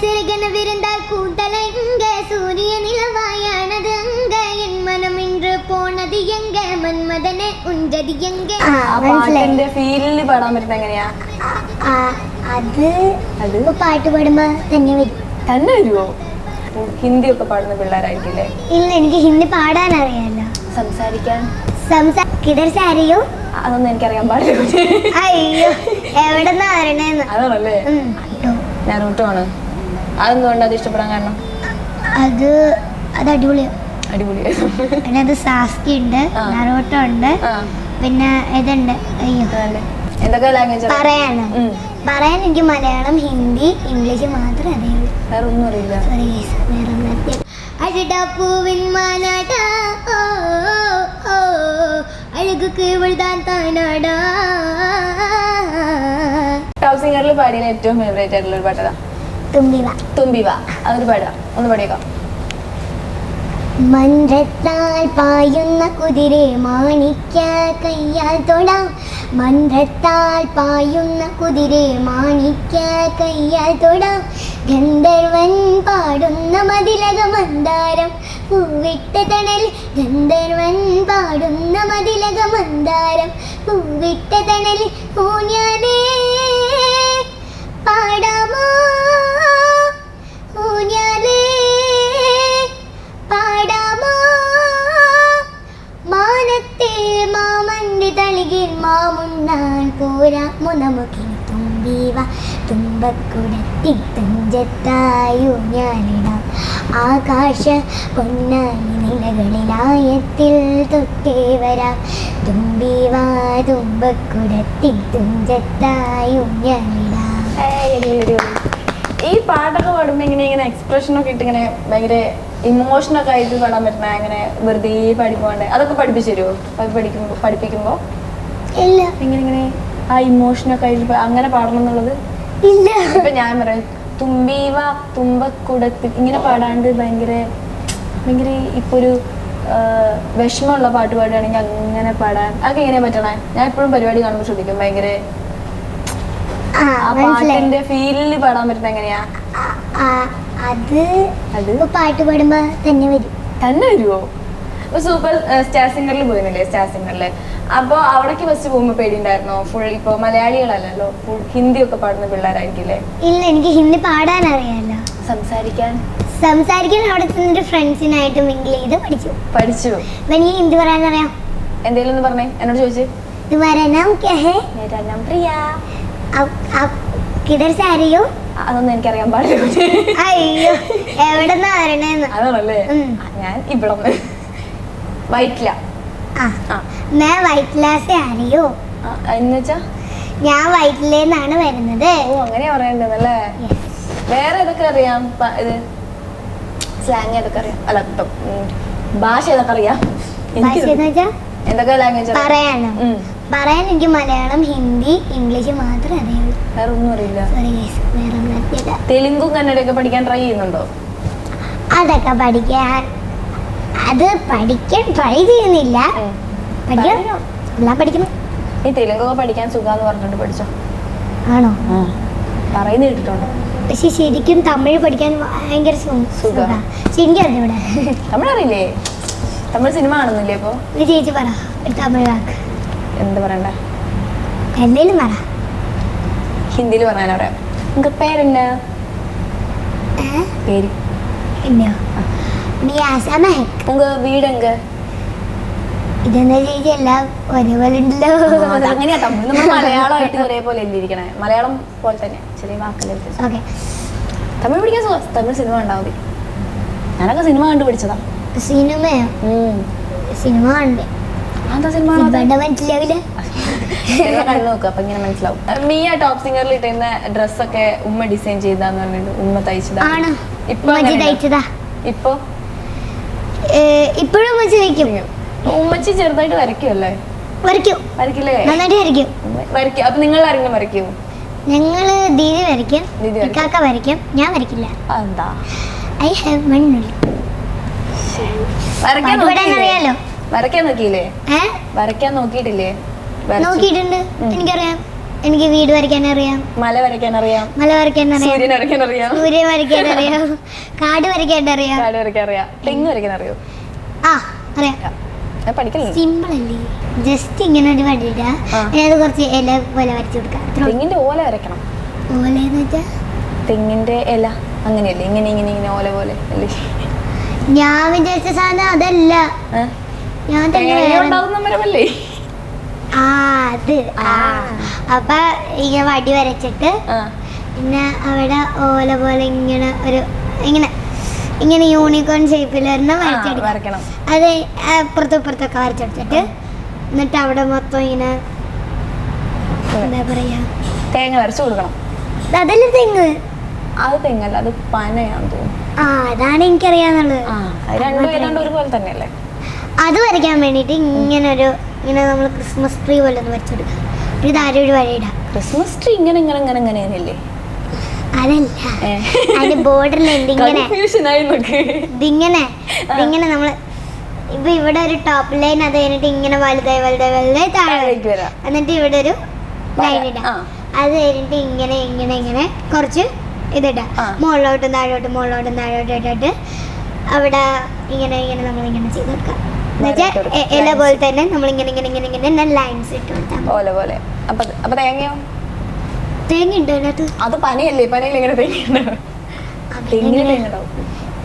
சிறுகன விருந்தால் கூந்தலெங்க சூரிய நிலவாயானது அங்க என் மனம் இன்று போனது எங்க മന്മദനെ ഉഞ്ചതി എങ്ക പാട്ടിന്റെ ഫീലില് പാടാൻ പറ്റുന്ന എങ്ങനെയാ? അത് പാട്ട് പാടുമ്പോ തന്നെ വരും. തന്നെ വരുമോ? ഹിന്ദി ഒക്കെ പാടുന്ന പിള്ളേരായിരിക്കില്ലേ? ഇല്ല, എനിക്ക് ഹിന്ദി പാടാൻ അറിയാലോ. സംസാരിക്കാൻ അറിയോ? അതൊന്നും എനിക്കറിയാൻ പാടില്ല. അയ്യോ, എവിടെന്നാ വരണേന്ന്. അതാണല്ലേ? നറൂട്ടോ ആണ്. അതെന്തുകൊണ്ട് അത് ഇഷ്ടപ്പെടാൻ കാരണം? അത് അടിപൊളിയാണ്. അടിപൊളിയായിരുന്നു. പിന്നെ അത് സാസ്കി ഉണ്ട്, നറൂട്ടോ ഉണ്ട്, പിന്നെ ഇതുണ്ട്. അയ്യോ, എന്തൊക്കെ ലാംഗ്വേജ് പറയാൻ എനിക്ക് മലയാളം, ഹിന്ദി, ഇംഗ്ലീഷ് മാത്രമേ അറിയുള്ളൂ. വേറെ ഒന്നും അറിയില്ല. അഴടാപ്പൂവിൻ മാനാടാ അഴകുക്ക് ഇവൾതാൻ താനാടാ. ടോപ്പ് സിംഗറിൽ പാടിയ ഏറ്റവും ഫേവറേറ്റ് ആയിട്ടുള്ള ഒരു പാട്ടതാ? തുമ്പിവ. അതൊരു പാടാ, ഒന്ന് പാടിയേക്കാം. മന്ത്രത്താൽ പായുന്ന കുതിരെ മാണിക്യ കയ്യാൽ തൊടാം. മന്ത്രത്താൽ പായുന്ന കുതിരെ മാണിക്യ കയ്യാൽ തൊടാം. ഗന്ധർവൻ പാടുന്ന മതിലക മന്ദാരം പൂവിട്ട തണൽ. ഗന്ധർവൻ പാടുന്ന മതിലക മന്ദാരം പൂവിട്ട തണൽ. ഊഞ്ഞാലേ പാടാമോ, ഊഞ്ഞാലേ പാടാമോ. മാനത്തെ മാമന്റെ തളികിൽ മാമുണ്ണാൻ പോരാമോ നമുക്കിനി. തുമ്പിവ തുമ്പക്കുടത്തിൽ തുഞ്ചത്തായു ഞാനിടാം. ആകാശ പൊന്നായി നിലകളിലായത്തിൽ തൊട്ടേ വരാം. തുമ്പിവ തുമ്പക്കുടത്തിൽ തുഞ്ചത്തായു ഞാനിടാം. ഈ പാട്ടൊക്കെ പാടുമ്പോ ഇങ്ങനെ എക്സ്പ്രഷനൊക്കെ ഇട്ട് ഇങ്ങനെ ഭയങ്കര ഇമോഷനൊക്കെ ആയിട്ട് പാടാൻ പറ്റുന്ന അങ്ങനെ വെറുതെ പഠിപ്പോണ്ടേ? അതൊക്കെ പഠിപ്പിച്ചു തരുമോ പഠിപ്പിക്കുമ്പോ? ഇല്ല. ഇങ്ങനെ ആ ഇമോഷനൊക്കെ ആയിട്ട് അങ്ങനെ പാടണം എന്നുള്ളത് ഇല്ല. ഇപ്പൊ ഞാൻ പറയാം തുമ്പീവ തുമ്പക്കുടത്തിൽ ഇങ്ങനെ പാടാണ്ട് ഭയങ്കര ഇപ്പൊ ഒരു വിഷമമുള്ള പാട്ട് പാടുകയാണെങ്കിൽ അങ്ങനെ പാടാൻ അതൊക്കെ എങ്ങനെയാ പറ്റണേ? ഞാൻ എപ്പോഴും പരിപാടി കാണുമ്പോൾ ശ്രദ്ധിക്കും ഭയങ്കര ആ പാട്ടിന്റെ ഫീലില് പാടാൻ പറ്റുന്ന എങ്ങനെയാ? അത് പാട്ട് പാടുമ്പോ തന്നെ വരുമോ? സൂപ്പർ സ്റ്റാർ സിംഗറിൽ പോയിരുന്നില്ലേ? സ്റ്റാർ സിംഗറില് അപ്പൊ അവിടേക്ക് ഫസ്റ്റ് പോകുമ്പോ പേടിയുണ്ടായിരുന്നോ? ഫുൾ ഇപ്പൊ മലയാളികളല്ലല്ലോ, ഫുൾ ഹിന്ദി ഒക്കെ പാടുന്ന പിള്ളേരായിരിക്കില്ലേ? ഇല്ല, എനിക്ക് ഹിന്ദി പാടാൻ അറിയാലോ. സംസാരിക്കാൻ അവിടെ ചെന്നിട്ട് ഫ്രണ്ട്സിനായിട്ട് മിങ്കിൾ ചെയ്ത് പഠിച്ചു. എനിക്ക് ഹിന്ദി പറയാൻ അറിയാം. എന്തെങ്കിലും ഒന്ന് പറഞ്ഞേ, എന്നോട് ചോദിച്ചു. അറിയോ? അതൊന്നും എനിക്കറിയാൻ പാടില്ല. അയ്യോ, എവിടെന്നാ വരണേന്ന്. അതാണല്ലേ? ഞാൻ ഇവിടെ വൈറ്റില. അറിയോ എന്നുവെച്ചാ ഞാൻ വൈറ്റിലേന്നാണ് വരുന്നത്. ഓ, അങ്ങനെയാ പറയണ്ടല്ലേ? വേറെ ഏതൊക്കെ അറിയാം? ഇത് സ്ലാങ് ഏതൊക്കെ അറിയാം? അല്ല, ഭാഷ ഏതൊക്കെ അറിയാം? എന്തൊക്കെ ലാംഗ്വേജ് പറയാൻ എനിക്ക് മലയാളം, ഹിന്ദി, ഇംഗ്ലീഷ് മാത്രമേ അറിയുള്ളൂ. വേറെ ഒന്നും അറിയില്ല. തെലുങ്കും കന്നഡയൊക്കെ പഠിക്കാൻ ട്രൈ ചെയ്യുന്നുണ്ടോ? അതൊക്കെ പഠിക്കാൻ ട്രൈ ചെയ്യുന്നില്ല. പഠിക്കണം. ഈ തെലുങ്കൊക്കെ പഠിക്കാൻ സുഖാന്ന് പറഞ്ഞിട്ട് പഠിച്ചോ? ആണോ? പറയുന്ന കേട്ടിട്ടുണ്ടോ? പക്ഷെ ശരിക്കും തമിഴ് പഠിക്കാൻ ഭയങ്കര സുഖമാണ്. എനിക്കറിഞ്ഞൂടെ. തമിഴ് അറിയില്ലേ? തമിഴ് സിനിമ കാണുന്നില്ലേ ഇപ്പൊ? ചേച്ചി പറ തമിഴ് വാക്ക്. എന്ത് പറയണ്ട? എന്തേലും പറ. ഹിന്ദിയിൽ പറയാൻ പറയാം. ഉങ്ക പേരെന്നാ? പേര് ഉങ്ക വീടെങ്ക? ഇതെന്താ ചേച്ചി എല്ലാം ഒരേപോലെ ഉണ്ടല്ലോ. അങ്ങനെയാ തമിഴ് നമ്മൾ മലയാളമായിട്ട് ഒരേപോലെ ഇരിക്കണേ. മലയാളം പോലെ തന്നെ ചെറിയ വാക്കല്ലേ. തമിഴ് പഠിക്കാൻ തമിഴ് സിനിമ ഉണ്ടാവും. ഞാനൊക്കെ സിനിമ കണ്ടു പഠിച്ചതാ. സിനിമയോ? സിനിമ കണ്ടേ. മനസ്സിലാവില്ല. കണ്ടു നോക്കുക, അപ്പൊ ഇങ്ങനെ മനസ്സിലാവും. മിയ ടോപ്പ് സിംഗറിൽ ഇട്ടുന്ന ഡ്രസ്സൊക്കെ ഉമ്മ ഡിസൈൻ ചെയ്താന്ന് പറഞ്ഞിട്ട് ഉമ്മ തയ്ച്ചതാ. ഇപ്പോഴും ഉമ്മച്ചി ചെറുതായിട്ട് വരയ്ക്കുമല്ലേ? വരയ്ക്കില്ലേ? വരയ്ക്കും. അപ്പൊ നിങ്ങൾ ആരെങ്കിലും വരയ്ക്കുമോ? ഞങ്ങള് ദീദി വരയ്ക്കും, ഇക്കാക്ക വരയ്ക്കും, ഞാൻ വരയ്ക്കില്ല. എന്താ? ഐ ഹാവ് മണ്ണുള്ളി. വരയ്ക്കാൻ നോക്കിയില്ലേ? വരയ്ക്കാൻ നോക്കിയിട്ടില്ലേ? നോക്കിയിട്ടുണ്ട്, എനിക്കറിയാം. എനിക്ക് വീട് വരയ്ക്കാൻ അറിയാം, മല വരയ്ക്കാൻ അറിയാം, മല വരയ്ക്കാൻ അറിയാം, സൂര്യൻ വരയ്ക്കാൻ അറിയാം, സൂര്യൻ വരയ്ക്കാൻ അറിയാം, കാട് വരയ്ക്കാൻ അറിയാം, കാട് വരയ്ക്കാൻ അറിയാം, തെങ്ങ് വരയ്ക്കാൻ അറിയോ? ആ അറിയാം. ഞാൻ പഠിക്കലുണ്ട്. സിമ്പിൾ അല്ലേ, ജസ്റ്റ് ഇങ്ങനെ ഒരു വടിയിടാ, അത് കുറച്ച് ഇല പോലെ വരച്ചു കൊടുക്കാം. തെങ്ങിന്റെ ഓല വരയ്ക്കണം. ഓലെന്ന് വെച്ചാ തെങ്ങിന്റെ ഇല അങ്ങനെയല്ലേ, ഇങ്ങനെ ഇങ്ങനെ ഇങ്ങനെ ഓല പോലെ അല്ലേ? ഞാൻ വിചാരിച്ച സാധനം അതല്ല. ഞാൻ ഉണ്ടാകുന്ന മരമല്ലേ? ആ അത് അപ്പൊ ഇങ്ങനെ വടി വരച്ചിട്ട് പിന്നെ അവിടെ ഓല പോലെ ഇങ്ങനെ ഒരു ഇങ്ങനെ ഇങ്ങനെ യൂണിക്കോൺ ഷേപ്പിൽ ഒരെണ്ണം വരച്ചെടുക്കണം. അത് അപ്പുറത്തും ഇപ്പുറത്തൊക്കെ വരച്ചെടുത്തിട്ട് എന്നിട്ട് അവിടെ മൊത്തം ഇങ്ങനെ എന്താ പറയാ തേങ്ങ വരച്ചു കൊടുക്കണം. അതല്ല തെങ്ങ്, അത് തെങ്ങല്ല, അത് പനയാന്ന് തോന്നുന്നു. ആ അതാണ് എനിക്കറിയാന്നുള്ളത്. രണ്ടും ഏതാണ്ട് ഒരുപോലെ തന്നെയല്ലേ? അത് വരയ്ക്കാൻ വേണ്ടിട്ട് ഇങ്ങനെ നമ്മൾ ക്രിസ്മസ് ട്രീ പോലെ ഒന്ന് വരച്ചെടുക്കാം. ഒരു താരം ഒരു വഴിയിടാം. ക്രിസ്മസ് ട്രീ ഇങ്ങനെ ഇങ്ങനെ ഇങ്ങനെ ഇങ്ങനെയല്ലേ? അതല്ല, അതിന്റെ ബോർഡറിൽ ഇതിങ്ങനെ ഇതിങ്ങനെ നമ്മള് ഇപ്പൊ ഇവിടെ ഒരു ടോപ്പ് ലൈൻ, അത് കഴിഞ്ഞിട്ട് ഇങ്ങനെ വലുതായി വലുതായി വലുതായി താഴേക്ക് വരാം. എന്നിട്ട് ഇവിടെ ഒരു ലൈൻ ഇടാം. അത് കഴിഞ്ഞിട്ട് ഇങ്ങനെ ഇങ്ങനെ ഇങ്ങനെ കുറച്ച് ഇതിടാം. മുകളിലോട്ടും താഴോട്ടും മുകളിലോട്ടും താഴോട്ടും ഇട്ടിട്ട് അവിടെ ഇങ്ങനെ ഇങ്ങനെ നമ്മളിങ്ങനെ ചെയ്ത് കൊടുക്കാം. എന്നുവെച്ചാൽ ഇല പോലെ തന്നെ നമ്മളിങ്ങനെ ഇങ്ങനെ ഇങ്ങനെ ഇങ്ങനെ ലൈൻസ് ഇട്ട് കൊടുത്താൽ പോലെ പോലെ. അപ്പൊ തേങ്ങയോ? തേങ്ങ ഉണ്ടോ അതിനകത്ത്? അത് പനയല്ലേ, പനയിൽ എങ്ങനെ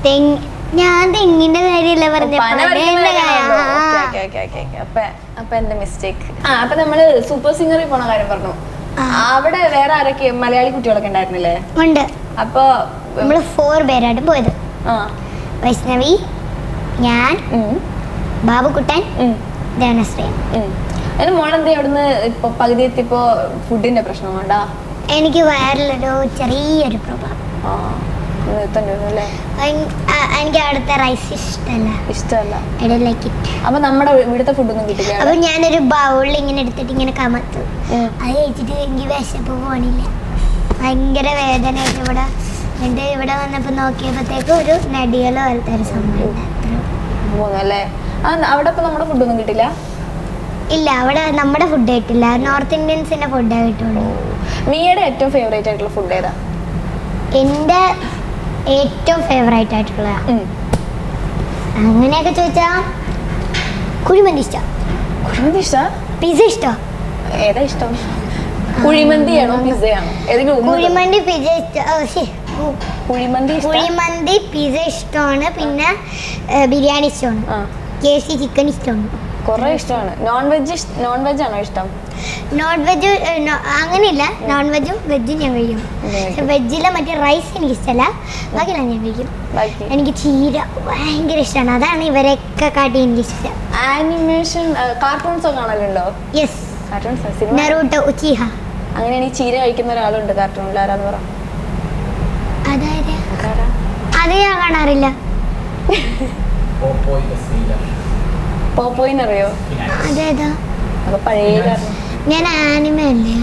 തെങ്ങ് ഞാൻ തെങ്ങിന്റെ കാര്യമല്ല പറഞ്ഞത്. അപ്പൊ എന്റെ മിസ്റ്റേക്ക്. അപ്പൊ നമ്മള് സൂപ്പർ സിംഗറിൽ പോണ കാര്യം പറഞ്ഞു. അവിടെ വേറെ ആരൊക്കെ മലയാളി കുട്ടികളൊക്കെ ഉണ്ടായിരുന്നില്ലേ? ഉണ്ട്. അപ്പൊ നമ്മള് 4 പേരായിട്ട് പോയത്. വൈഷ്ണവി, ഞാൻ, ബാബുക്കുട്ടൻ, ദേവനശ്രീ. എന്റെ മോളെന്താ അവിടുന്ന് ഇപ്പൊ പകുതി എത്തിയപ്പോ ഫുഡിന്റെ പ്രശ്നം കൊണ്ടാ? എനിക്ക് വയറിലൊരു ചെറിയൊരു പ്രോബ്ലം. എനിക്ക് അവിടുത്തെ റൈസ് ഇഷ്ടമല്ല. അപ്പൊ നമ്മുടെ ഇവിടുത്തെ ഫുഡൊന്നും കിട്ടില്ല. അപ്പൊ ഞാനൊരു ബൗളിൽ ഇങ്ങനെ എടുത്തിട്ട് ഇങ്ങനെ കമത്തു. അത് കഴിച്ചിട്ട് എനിക്ക് വിശപ്പ് പോണില്ല, ഭയങ്കര വേദനയായിട്ട് ഇവിടെ. എന്നിട്ട് ഇവിടെ വന്നപ്പോ നോക്കിയപ്പോഴത്തേക്ക് ഒരു നടികളോ പോലത്തെ ഒരു സംഭവം. അവിടെ ഇപ്പൊ നമ്മുടെ ഫുഡൊന്നും കിട്ടില്ല? ഇല്ല, അവിടെ നമ്മുടെ ഫുഡ് കിട്ടില്ല, നോർത്ത് ഇന്ത്യൻസിന്റെ ഫുഡേ കിട്ടുള്ളൂ. മിയയുടെ ഏറ്റവും ഫേവറേറ്റ് ആയിട്ടുള്ള ഫുഡ് ഏതാ? എന്റെ ഏറ്റവും ഫേവറേറ്റ് ആയിട്ടുള്ള അങ്ങനെയൊക്കെ ചോദിച്ചാ കുഴിമന്തി ഇഷ്ടം. കുഴിമന്തി ഇഷ്ടം? പിസ്സ ഇഷ്ടം. ഏതാ ഇഷ്ടം? കുഴിമന്തിയാണോ പിസ്സയാണോ? കുഴിമന്തി പിസ്സ ഇഷ്ടം. കുഴിമന്തി പിസ്സ ഇഷ്ടമാണ്. പിന്നെ ബിരിയാണി ഇഷ്ടമാണ്. KFC ചിക്കൻ ഇഷ്ടമാണ്. കുറെ ഇഷ്ടമാണ്. നോൺ വെജ് ആണോ ഇഷ്ടം? നോൺ വെജ് അങ്ങനെയില്ല, നോൺ വെജും വെജും ഞാൻ കഴിക്കും. പക്ഷെ വെജിലെ മറ്റേ റൈസ് എനിക്ക് ഇഷ്ടമല്ല, ബാക്കിയെല്ലാം ഞാൻ കഴിക്കും. എനിക്ക് ചീര ഭയങ്കര ഇഷ്ടമാണ്, അതാണ് ഇവരെയൊക്കെ കാട്ടി എനിക്ക് ഇഷ്ടം. ആനിമേഷൻ കാർട്ടൂൺസ് ഒക്കെ കാണലുണ്ടോ? Yes, Naruto, ഉച്ചിഹ. അങ്ങനെ ഈ ചീര കഴിക്കുന്ന ഒരാളുണ്ട് കാർട്ടൂണിൽ, ആരാന്ന് പറ? അത് ഞാൻ കാണാറില്ല. പോപ്പോയിന്നറിയോ? അതേതാ? അപ്പൊ പഴയ ഞാൻ ആനിമേന്റെ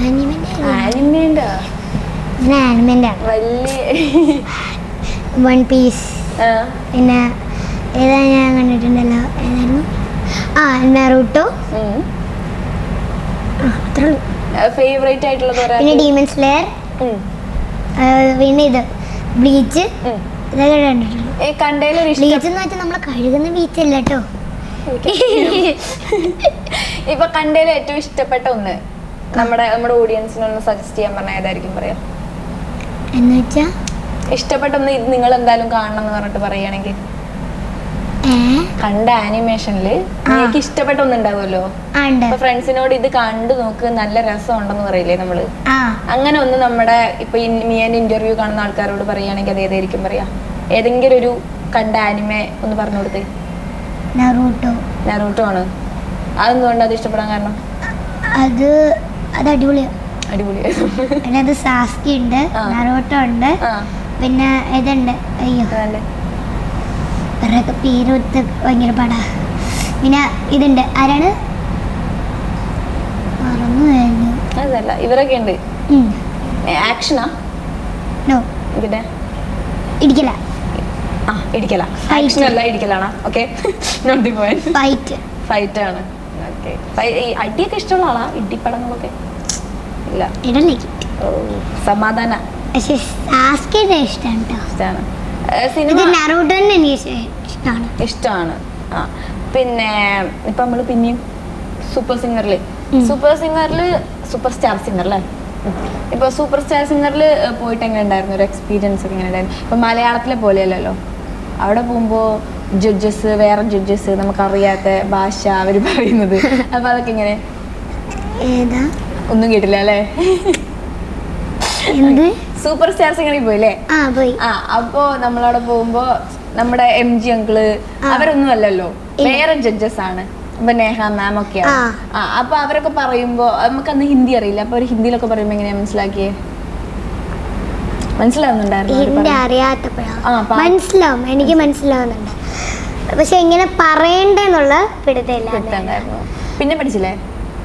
വൺ പീസ്. പിന്നെ ഏതാ ഞാൻ കണ്ടിട്ടുണ്ടല്ലോ, ഏതായിരുന്നു? നറൂട്ടോ. ഫേവറേറ്റ് ആയിട്ടുള്ളത് പിന്നെ ഡീമൺ സ്ലെയർ, പിന്നെ ഇത് ബ്ലീച്ച്. ഇതൊക്കെ കണ്ടിട്ടുണ്ട്. ബ്ലീച്ച് എന്ന് വെച്ചാൽ നമ്മളെ കഴുകുന്ന ബീച്ചല്ല കേട്ടോ. ഇപ്പൊ കണ്ടതിൽ ഏറ്റവും ഇഷ്ടപ്പെട്ട ഒന്ന് നമ്മുടെ ഓഡിയൻസിനൊന്ന് സജസ്റ്റ് ചെയ്യാൻ പറഞ്ഞാൽ ഏതായിരിക്കും പറയാ? എന്നുവെച്ചാ ഇഷ്ടപ്പെട്ട ഒന്ന് ഇത് നിങ്ങൾ എന്തായാലും കാണണം എന്ന് പറഞ്ഞിട്ട് പറയുകയാണെങ്കിൽ കണ്ട ആനിമേഷനില് എനിക്ക് ഇഷ്ടപ്പെട്ട ഒന്നുണ്ടാവുമല്ലോ, അപ്പൊ ഫ്രണ്ട്സിനോട് ഇത് കണ്ടു നോക്ക് നല്ല രസം ഉണ്ടെന്ന് പറയില്ലേ നമ്മള്, അങ്ങനെ ഒന്ന് നമ്മുടെ ഇപ്പൊ മിയന്റെ ഇന്റർവ്യൂ കാണുന്ന ആൾക്കാരോട് പറയുകയാണെങ്കിൽ അത് ഏതായിരിക്കും പറയാ? ഏതെങ്കിലും ഒരു കണ്ട ആനിമേ ഒന്ന് പറഞ്ഞു കൊടുത്തേ. നറൂട്ടോ ആണ്. അതെന്തുകൊണ്ട് അത് ഇഷ്ടപ്പെടാൻ കാരണം? അത് അടിപൊളിയാണ്. അത് സാസ്കി ഉണ്ട്, നറൂട്ടോ ഉണ്ട്, പിന്നെ ഇതുണ്ട്. അയ്യോ ഇവരൊക്കെ പേര് ഭയങ്കര പാടാ. പിന്നെ ഇതുണ്ട്, ആരാണ് മറന്നു കഴിഞ്ഞു. അതല്ല ഇവരൊക്കെ ഉണ്ട്. ആക്ഷനാ? നോ, ഇടിക്കല. ഇടിക്കല ആക്ഷൻ അല്ല, ഇടിക്കലാണ്. Okay, not the point. Fight ആണ്. ഓക്കെ, അടിയൊക്കെ ഇഷ്ടമുള്ള ആളാ? ഇടിപ്പടങ്ങളൊക്കെ ഇല്ല. ഓ സമാധാന പക്ഷെ സാസ്കേടെ ഇഷ്ടമാണ് കേട്ടോ. ഇഷ്ടമാണ്. ഇത് സിനിമ നറൂട്ടോനെ എനിക്ക് ഇഷ്ടമാണ്. ഇഷ്ടമാണ്. ആ പിന്നെ ഇപ്പൊ നമ്മള് പിന്നെയും സൂപ്പർ സിംഗറിൽ സൂപ്പർ സ്റ്റാർ സിംഗർ അല്ലേ? ഇപ്പൊ സൂപ്പർ സ്റ്റാർ സിംഗറിൽ പോയിട്ട് എങ്ങനെ ഉണ്ടായിരുന്നു? ഒരു എക്സ്പീരിയൻസ് ഒക്കെ എങ്ങനെ ഉണ്ടായിരുന്നു? ഇപ്പൊ മലയാളത്തിലെ പോലെയല്ലല്ലോ, അവിടെ പോകുമ്പോ ജഡ്ജസ്, വേറെ ജഡ്ജസ്, നമുക്കറിയാത്ത ഭാഷ അവര് പറയുന്നത്. അപ്പൊ അതൊക്കെ എങ്ങനെ? ഒന്നും കേട്ടില്ല അല്ലേ? സൂപ്പർ സ്റ്റാർ സിംഗറിൽ പോയില്ലേ? ആ അപ്പോ നമ്മളവിടെ പോകുമ്പോ നമ്മുടെ MG അങ്കിള് അവരൊന്നും അല്ലല്ലോ, വേറെ ജഡ്ജസ് ആണ്. ഇപ്പൊ നേഹ മാം ഒക്കെയാണ്. അപ്പൊ അവരൊക്കെ പറയുമ്പോ നമുക്ക് അന്ന് ഹിന്ദി അറിയില്ല, അപ്പൊ ഒരു ഹിന്ദിയിലൊക്കെ പറയുമ്പോ എങ്ങനെയാ മനസ്സിലാക്കിയേ? മനസ്സിലാവുന്നുണ്ടായിരുന്നു? മനസ്സിലാവും, എനിക്ക് മനസ്സിലാവുന്നുണ്ട്. പക്ഷെ എങ്ങനെ പറയണ്ടെന്നുള്ള പിടുത്തില്ല. പിന്നെ പഠിച്ചില്ലേ?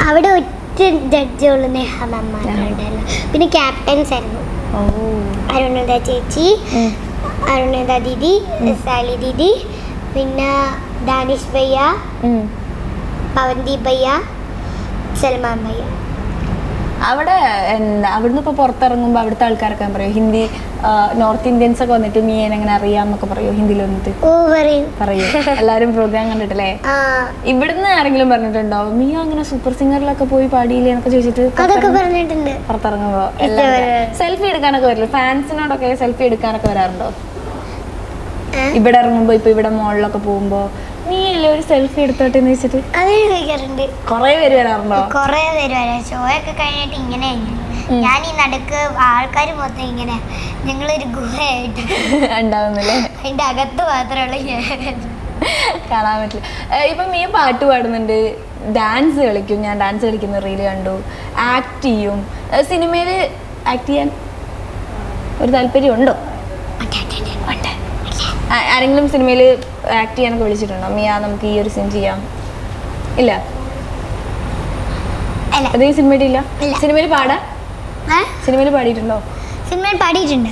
അവിടെ ഒറ്റ ജഡ്ജുള്ള നേഹ മാം മാത്രമുണ്ടായിരുന്നു. പിന്നെ ക്യാപ്റ്റൻസ് ആയിരുന്നു അരുണിത ചേച്ചി, അരുണിത ദീദി, സാലി ദീദി, പിന്നെ ദാനിഷ് ഭയ്യ, പവൻദീപ് ഭയ്യ, സൽമാൻ ഭയ്യ. അവിടെ എന്താ അവിടുന്ന് ഇപ്പൊ പുറത്തിറങ്ങുമ്പോ അവിടുത്തെ ആൾക്കാരൊക്കെ പറയും ഹിന്ദി, നോർത്ത് ഇന്ത്യൻസ് ഒക്കെ വന്നിട്ട് മീൻ എങ്ങനെ അറിയാന്നൊക്കെ പറയോ ഹിന്ദിയിൽ വന്നിട്ട്? പറയൂ എല്ലാരും പ്രോഗ്രാം കണ്ടിട്ടല്ലേ? ഇവിടുന്ന് ആരെങ്കിലും പറഞ്ഞിട്ടുണ്ടോ മിയ അങ്ങനെ സൂപ്പർ സിംഗറിലൊക്കെ പോയി പാടിയില്ലേ എന്നൊക്കെ ചോദിച്ചിട്ട്? പുറത്തിറങ്ങുമ്പോ എല്ലാവരും സെൽഫി എടുക്കാനൊക്കെ വരില്ല? ഫാൻസിനോടൊക്കെ സെൽഫി എടുക്കാനൊക്കെ വരാറുണ്ടോ? ഇവിടെ ഇറങ്ങുമ്പോ ഇപ്പൊ ഇവിടെ മോളിലൊക്കെ പോകുമ്പോ നീ അല്ലേ ഒരു സെൽഫി എടുത്തോട്ടെ എന്ന് വെച്ചിട്ട് കൊറേ പേര് വരാറുണ്ടോ? കൊറേ പേര് വരാം. ഷോ ഒക്കെ കഴിഞ്ഞിട്ട് ഇങ്ങനെ ഞാൻ ഈ നടുക്ക് ആൾക്കാർ മൊത്തം ഇങ്ങനെ ഞങ്ങളൊരു ഗുഹയായിട്ട് ഉണ്ടാവുന്നില്ലേ? അതിന്റെ അകത്ത് മാത്രമുള്ള കാണാൻ പറ്റില്ല. ഇപ്പൊ നീ പാട്ട് പാടുന്നുണ്ട്, ഡാൻസ് കളിക്കും, ഞാൻ ഡാൻസ് കളിക്കുന്ന റീല് കണ്ടു, ആക്ട് ചെയ്യും. സിനിമയില് ആക്ട് ചെയ്യാൻ ഒരു താല്പര്യം ഉണ്ടോ? ആരെങ്കിലും സിനിമയിൽ ആക്ട് ചെയ്യാനൊക്കെ വിളിച്ചിട്ടുണ്ടോ? മിയ നമുക്ക് ഈ ഒരു സീൻ ചെയ്യാം? ഇല്ല. അതെ സിനിമയിൽ ഇല്ല. സിനിമയിൽ പാടാ? സിനിമയിൽ പാടിയിട്ടുണ്ടോ? സിനിമയിൽ പാടിയിട്ടുണ്ട്,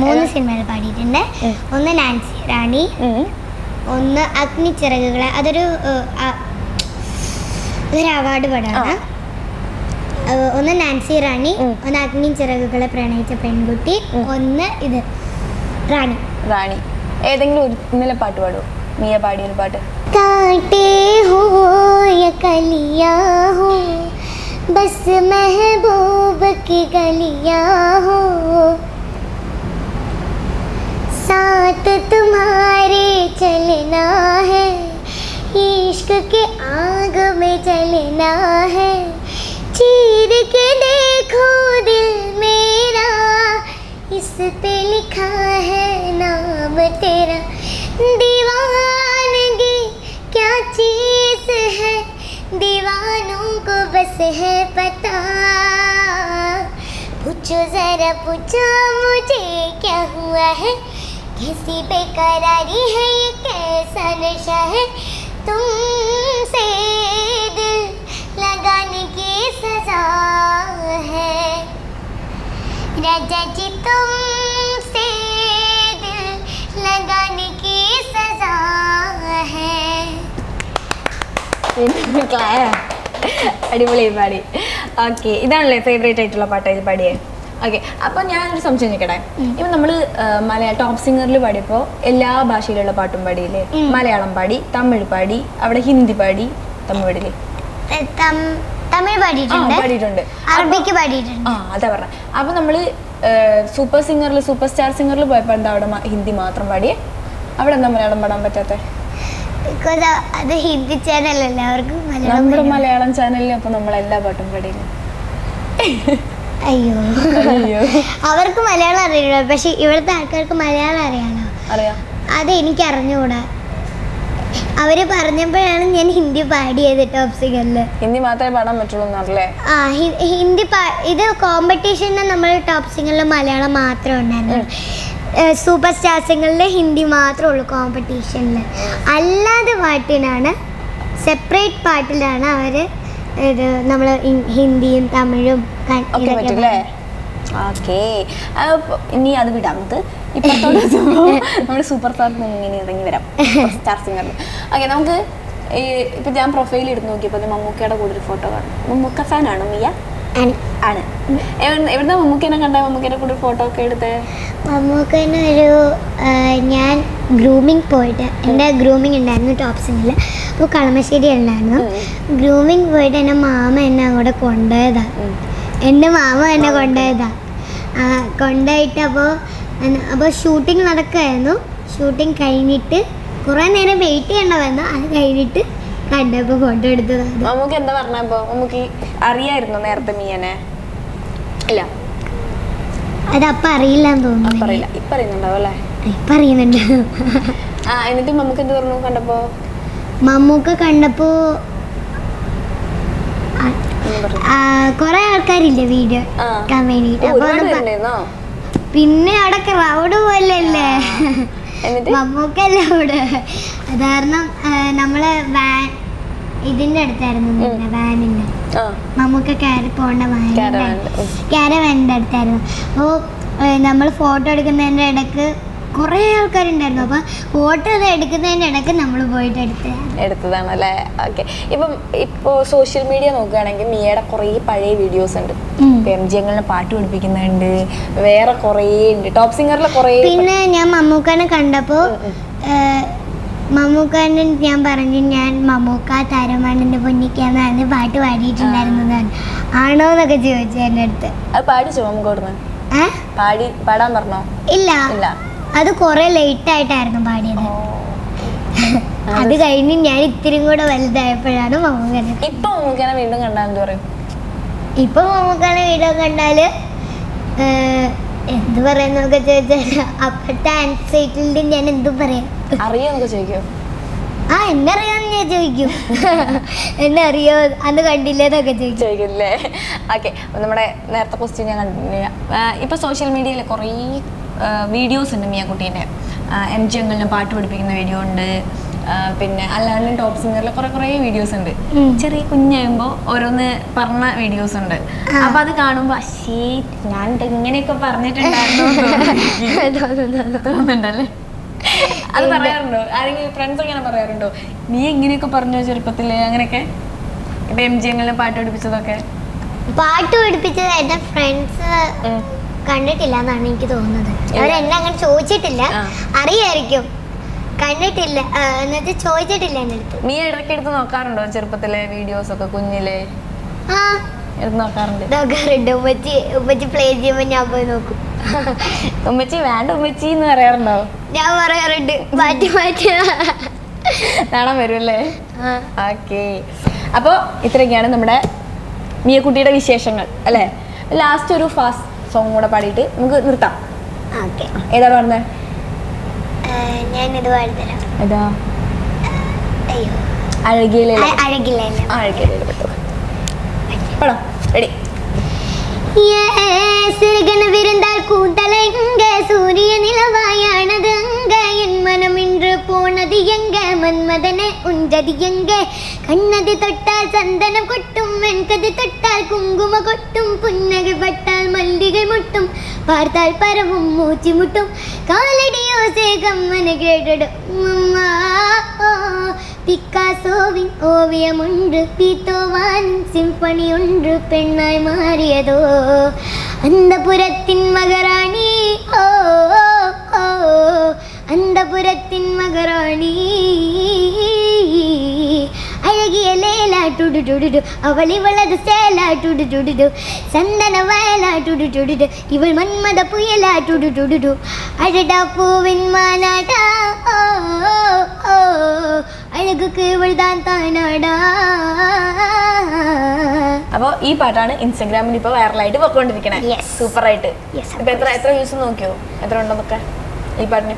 3 സിനിമയിൽ പാടിയിട്ടുണ്ട്. ഒന്ന് നാൻസി റാണി, ഒന്ന് അഗ്നിച്ചിറകുകളെ, അതൊരു അവാർഡ് പടമാണ്. ഒന്ന് നാൻസി റാണി, ഒന്ന് അഗ്നിച്ചിറകുകളെ പ്രണയിച്ച പെൺകുട്ടി, ഒന്ന് ഇത് റാണി. ഏതെങ്കിലും ഒരു ഇന്നലെ പാട്ട് പാടുമോ? മിയ പാടിയൊരു പാട്ട്. कांटे हो या कलियां हो, बस महबूब की गलियां हो, साथ तुम्हारे चलना है, इश्क के आग में चलना है, चीर के देखो दिल मेरा, इस पे लिखा है नाम तेरा, दीवानगी क्या चीज है, दीवानों को बस है पता, पूछो जरा पूछो मुझे क्या हुआ है, कैसी बेकरारी है, ये कैसा नशा है, तुमसे दिल लगाने की सजा है, राजा जी तुमसे दिल लगाने की सजा है. അടിപൊളി പാടി. ഓക്കെ, ഇതാണല്ലേ ഫേവറേറ്റ് ആയിട്ടുള്ള പാട്ട് ഇത് പാടിയേ? ഓക്കെ, അപ്പോൾ ഞാനൊരു സംശയം ചോദിക്കട്ടെ. ഇപ്പം നമ്മൾ മലയാളം ടോപ്പ് സിംഗറിൽ പാടിയപ്പോൾ എല്ലാ ഭാഷയിലുള്ള പാട്ടും പാടിയില്ലേ? മലയാളം പാടി, തമിഴ് പാടി, അവിടെ ഹിന്ദി പാടി, തമിഴ് പാടിയില്ലേ? തമിഴ് പാടിയിട്ടുണ്ട്, അറബിക്ക് പാടിയിട്ടുണ്ട്. അതാ പറഞ്ഞത്. അപ്പോൾ നമ്മൾ സൂപ്പർ സ്റ്റാർ സിംഗറിൽ പോയപ്പോൾ എന്താ അവിടെ ഹിന്ദി മാത്രം പാടിയേ? അവിടെ എന്താ മലയാളം പാടാൻ പറ്റാത്ത? അത് ഹിന്ദി ചാനലല്ല, അവർക്ക് നമ്മുടെ മലയാളം ചാനലിൽ അപ്പോൾ നമ്മൾ എല്ലാ പാട്ടും പാടിയില്ല. അയ്യോ, അവർക്ക് മലയാളം അറിയില്ല, പക്ഷെ ഇവിടുത്തെ ആൾക്കാർക്ക് മലയാളം അറിയാം. അത് എനിക്ക് അറിഞ്ഞുകൂടാ. അവര് പറഞ്ഞപ്പോഴാണ് ഞാൻ ഹിന്ദി പാടിയത് ടോപ്പ് സിംഗറില്. ഹിന്ദി മാത്രമേ പാടാൻ പറ്റുള്ളൂ എന്നല്ലേ? ഹിന്ദി ഇത് കോമ്പറ്റീഷന് നമ്മൾ ടോപ്പ് സിംഗറിൽ മലയാളം മാത്രമേ ഉണ്ടായിരുന്നു. സൂപ്പർ സ്റ്റാർ സിംഗറിൽ ഹിന്ദി മാത്രമേ ഉള്ളൂ കോമ്പറ്റീഷനിൽ. അല്ലാതെ പാട്ടിനാണ് സെപ്പറേറ്റ് പാട്ടിലാണ് അവര് ഇത് നമ്മൾ ഹിന്ദിയും തമിഴും ഇനി അത് വിടാം. നമുക്ക് ഇപ്പോഴത്തോടെ നമ്മുടെ സൂപ്പർ സ്റ്റാർ ഇങ്ങനെ ഇറങ്ങി വരാം സ്റ്റാർ സിംഗറിൽ. ഓക്കെ, നമുക്ക് ഇപ്പൊ ഞാൻ പ്രൊഫൈൽ എടുത്ത് നോക്കിയപ്പോൾ മമ്മൂക്കയുടെ കൂടെ ഒരു ഫോട്ടോ കാണും. മമ്മൂക്ക ഫാനാണോ മിയ? ആണ്. എവിടുന്ന മമ്മൂക്കേനെ കണ്ട? മമ്മൂക്കേനെ കൂടെ ഫോട്ടോ ഒക്കെ എടുത്തേ? മമ്മൂക്കേനെ ഞാൻ ഗ്രൂമിങ് പോയിട്ട്, എൻ്റെ ഗ്രൂമിങ് ഉണ്ടായിരുന്നു ടോപ്സിനിൽ. അപ്പോൾ കളമശ്ശേരി ഉണ്ടായിരുന്നു. ഗ്രൂമിങ് പോയിട്ട് എൻ്റെ മാമ എന്നെ അങ്ങോട്ട് കൊണ്ടുപോയതാണ്. എൻ്റെ മാമ എന്നെ കൊണ്ടുപോയിട്ട് അപ്പോൾ ഷൂട്ടിംഗ് നടക്കുമായിരുന്നു. ഷൂട്ടിംഗ് കഴിഞ്ഞിട്ട് കുറേ നേരം വെയിറ്റ് ചെയ്യണമായിരുന്നു. അത് കഴിഞ്ഞിട്ട് കണ്ടപ്പോൾ ഫോട്ടോ എടുത്തതാണ്. മമ്മൂക്ക് എന്താ പറഞ്ഞപ്പോ? മമ്മൂക്ക് അറിയായിരുന്നു നേരത്തെ മീയനെ? ഇല്ല, അതപ്പം അറിയില്ലെന്ന് തോന്നുന്നു. ഇപ്പൊ അറിയുന്നുണ്ടാവും അല്ലേ? ഇപ്പം അറിയുന്നുണ്ട്. എന്നിട്ട് മമ്മൂക്ക് എന്ത് പറഞ്ഞു കണ്ടപ്പോ? മമ്മൂക്ക കണ്ടപ്പോ കൊറേ ആൾക്കാരില്ലേ വീഡിയോ കാണാൻ വേണ്ടിട്ട്. പിന്നെ അവിടെ ക്രൗഡ് പോലല്ലേ മമ്മൂക്കല്ലേ അവിടെ. അത് കാരണം നമ്മള് ഇതിന്റെ അടുത്തായിരുന്നു, വാനിന്റെ മമ്മൂക്ക കയറി പോകേണ്ട ക്യാരവാനിന്റെ അടുത്തായിരുന്നു. അപ്പോൾ നമ്മൾ ഫോട്ടോ എടുക്കുന്നതിന്റെ ഇടക്ക് കുറേ ആൾക്കാരുണ്ടായിരുന്നു. അപ്പോൾ ഫോട്ടോ എടുക്കുന്നതിൻ്റെ ഇടയ്ക്ക് നമ്മൾ പോയിട്ട് എടുത്തതാണല്ലേ? ഓക്കെ. ഇപ്പോൾ സോഷ്യൽ മീഡിയ നോക്കുകയാണെങ്കിൽ മിയയുടെ കുറേ പഴയ വീഡിയോസ് ഉണ്ട്. MGങ്ങളിനെ പാട്ട് പഠിപ്പിക്കുന്നുണ്ട്, വേറെ കുറേ ഉണ്ട്. ടോപ്പ് സിംഗറിൽ കുറേ. പിന്നെ ഞാൻ മമ്മൂക്കാനെ കണ്ടപ്പോൾ മമ്മൂക്കാനെ ഞാൻ പറഞ്ഞു, ഞാൻ മമ്മൂക്ക താരമാണെൻ്റെ പൊന്നിക്കാന്നാണ് പാട്ട് പാടിയിട്ടുണ്ടായിരുന്നതാണ്. ആണോ എന്നൊക്കെ ചോദിച്ചു എൻ്റെ അടുത്ത്. അത് പാടിച്ചോ മമ്മൂക്കോടുന്ന്? പാടാൻ പറഞ്ഞോ? ഇല്ല, അത് കുറെ ലേറ്റ് ആയിട്ടായിരുന്നു പാടിയത്. അത് കഴിഞ്ഞ് ഞാൻ ഇത്തിരി കൂടെ വലുതായപ്പോഴാണ് മമ്മൂക്കനെ. ഇപ്പൊ മമ്മൂക്കനെ വീണ്ടും കണ്ടാൽ എന്ത് പറയും? ഇപ്പൊ മമ്മൂക്കനെ വീണ്ടും കണ്ടാല് എന്ത് പറയാന്നൊക്കെ ചോദിച്ചാൽ അപ്പോഴത്തെ ആൻസൈറ്റിൽ ഞാൻ എന്തും പറയാം. അറിയാന്നൊക്കെ ചോദിക്കോ? എന്നെ അറിയാന്ന് ഞാൻ ചോദിക്കും. എന്നെ അറിയോ, അന്ന് കണ്ടില്ലേന്നൊക്കെ ചോദിക്കില്ലേ? ഓക്കെ. നമ്മുടെ നേരത്തെ ക്വസ്റ്റ്യൻ ഞാൻ കണ്ടില്ല. ഇപ്പൊ സോഷ്യൽ മീഡിയയിൽ കുറേ വീഡിയോസ് ഉണ്ട് മിയക്കുട്ടീൻ്റെ. MGങ്ങളിനെ പാട്ട് പഠിപ്പിക്കുന്ന വീഡിയോ ഉണ്ട്, പിന്നെ അല്ലാണ്ട് ടോപ്പ് സിംഗറിൽ കുറേ വീഡിയോസ് ഉണ്ട്. ചെറിയ കുഞ്ഞാകുമ്പോൾ ഓരോന്ന് പറഞ്ഞ വീഡിയോസ് ഉണ്ട്. അപ്പൊ അത് കാണുമ്പോ ഞാൻ ഇങ്ങനെയൊക്കെ പറഞ്ഞിട്ടുണ്ടായിരുന്നു തോന്നുന്നുണ്ടല്ലേ? അത് പറയാറുണ്ടോ? ആരെങ്കിലും ഫ്രണ്ട്സ് അങ്ങനെ പറയാറുണ്ടോ, നീ ഇങ്ങനെയൊക്കെ പറഞ്ഞോ ചെറുപ്പത്തില് അങ്ങനെയൊക്കെ? ഇപ്പൊ MGങ്ങളിനെ പാട്ട് പഠിപ്പിച്ചതൊക്കെ? പാട്ട് പഠിപ്പിച്ചത് എന്റെ ഫ്രണ്ട്സ് കണ്ടിട്ടില്ല എന്നാണ് എനിക്ക് തോന്നുന്നത്. അവരെന്നെ അങ്ങനെ ചോദിച്ചിട്ടില്ല, അറിയായിരിക്കും. കണ്ടിട്ടില്ല എന്നുവെച്ചാൽ ചോദിച്ചിട്ടില്ല എൻ്റെ അടുത്ത്. നീ ഇടയ്ക്ക് എടുത്ത് നോക്കാറുണ്ടോ ചെറുപ്പത്തിലെ വീഡിയോസ് ഒക്കെ? കുഞ്ഞിലെ എടുത്ത് നോക്കാറുണ്ട്? ഉമ്മച്ചി പ്ലേ ചെയ്യുമ്പോൾ ഞാൻ പോയി നോക്കും. ഉമ്മച്ചി വേണ്ട ഉമ്മച്ചി എന്ന് പറയാറുണ്ടോ? ഞാൻ പറയാറുണ്ട്, മാറ്റി കാണാൻ വരുമല്ലേ? ഓക്കെ. അപ്പോൾ ഇത്രയൊക്കെയാണ് നമ്മുടെ മിയക്കുട്ടിയുടെ വിശേഷങ്ങൾ അല്ലേ? ലാസ്റ്റ് ഒരു ഫാസ്റ്റ് സോങ് കൂടെ പാടിയിട്ട് നമുക്ക് നിർത്താം. ഏതാ പാടുന്നത്? ഞാനിത് പാടിത്തരാം. ഏതാ? അഴകിലേ. റെഡി? சிறுகன விருந்தால் கூந்தலைங்க சூரிய நிலவாயானது அங்க என் மனம் இன்று போனது எங்க மன்மதனை உஞ்சது எங்க கண்ணது தொட்டால் சந்தனம் கொட்டும் வெண்கது தொட்டால் குங்கும கொட்டும் புன்னகை பட்டால் மல்லிகை முட்டும் பார்த்தால் பரவும் மூச்சு முட்டும் காலடியோ சேகம்மன கேட்டிடும் அம்மா பிக்காசோவின் ஓவியம் ஒன்று பீத்தோவானின் சிம்பனி ஒன்று பெண்ணாய் மாறியதோ அந்த புறத்தின் மகராணி ஓ ஓ அந்த புறத்தின் மகராணி அழகிய லேலா டுடு டுடு அவள் இவளது சேலா டுடு டுடு சந்தன வயலா டுடு டுடு இவள் மன்மத புயலா டுடு டுடு அழடா பூவின் மாநாடா ஓ ஓ അഴകുക്ക് ഇവൾതാൻ താനാടാ. അപ്പോൾ ഈ പാട്ടാണ് ഇൻസ്റ്റാഗ്രാമിൽ ഇപ്പോൾ വൈറലായിട്ട് പോയിക്കൊണ്ടിരിക്കണേ. സൂപ്പറായിട്ട്. ഇപ്പൊ എത്ര വ്യൂസ് നോക്കിയോ? എത്ര ഉണ്ടെന്നൊക്കെ ഈ പാട്ടിന്?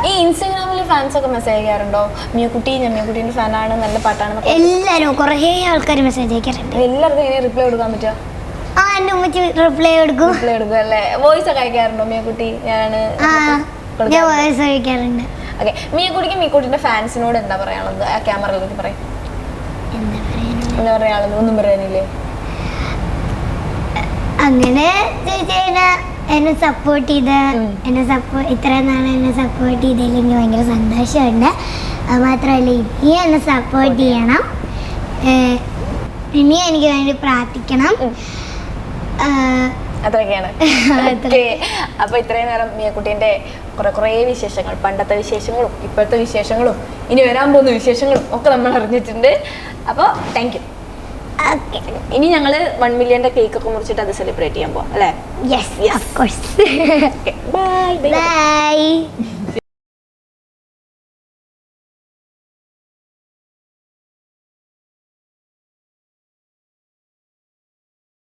ഈ ഇൻസ്റ്റാഗ്രാമിൽ ഫാൻസ് ഒക്കെ മെസ്സേജ് അയക്കാറുണ്ടോ? മിയക്കുട്ടി, ഞാൻ മിയക്കുട്ടീൻ്റെ ഫാനാണ്, നല്ല പാട്ടാണ്? എല്ലാവരും കുറേ ആൾക്കാർ മെസ്സേജ് അയക്കാറുണ്ട്. എല്ലാവർക്കും എങ്ങനെ റിപ്ലൈ കൊടുക്കാൻ പറ്റുക? എൻ്റെ ഉമ്മച്ചി റിപ്ലൈ കൊടുക്കും അല്ലേ? വോയിസ് ഒക്കെ അയക്കാറുണ്ടോ മിയക്കുട്ടി? ഞാൻ വോയിസ് അയക്കാറുണ്ട്. ഓക്കെ. മിയക്കുട്ടിക്ക് മിയക്കുട്ടിന്റെ ഫാൻസിനോട് എന്താ പറയാനുള്ളത്? ആ ക്യാമറയിലേക്ക് പറയും. എന്താ പറയാനുള്ളത്? ഒന്നും പറയാനില്ലേ? അങ്ങനെ എന്നെ സപ്പോർട്ട് ചെയ്ത് ഇത്രയും നാളെ എന്നെ സപ്പോർട്ട് ചെയ്തതിൽ എനിക്ക് ഭയങ്കര സന്തോഷമുണ്ട്. അത് മാത്രമല്ല ഇനി എന്നെ സപ്പോർട്ട് ചെയ്യണം. ഇനി എനിക്ക് വേണ്ടി പ്രാർത്ഥിക്കണം. അതൊക്കെയാണ്. അപ്പൊ ഇത്രയും നേരം മിയക്കുട്ടീന്റെ കുറെ വിശേഷങ്ങൾ, പണ്ടത്തെ വിശേഷങ്ങളും ഇപ്പോഴത്തെ വിശേഷങ്ങളും ഇനി വരാൻ പോകുന്ന വിശേഷങ്ങളും ഒക്കെ നമ്മൾ അറിഞ്ഞിട്ടുണ്ട്. അപ്പോൾ താങ്ക് യു. ഇനി ഞങ്ങള് 1 മില്യന്റെ കേക്ക് ഒക്കെ മുറിച്ചിട്ട് അത് സെലിബ്രേറ്റ് ചെയ്യാൻ പോവാം അല്ലേ? Yes, of course. Okay. Bye. Bye.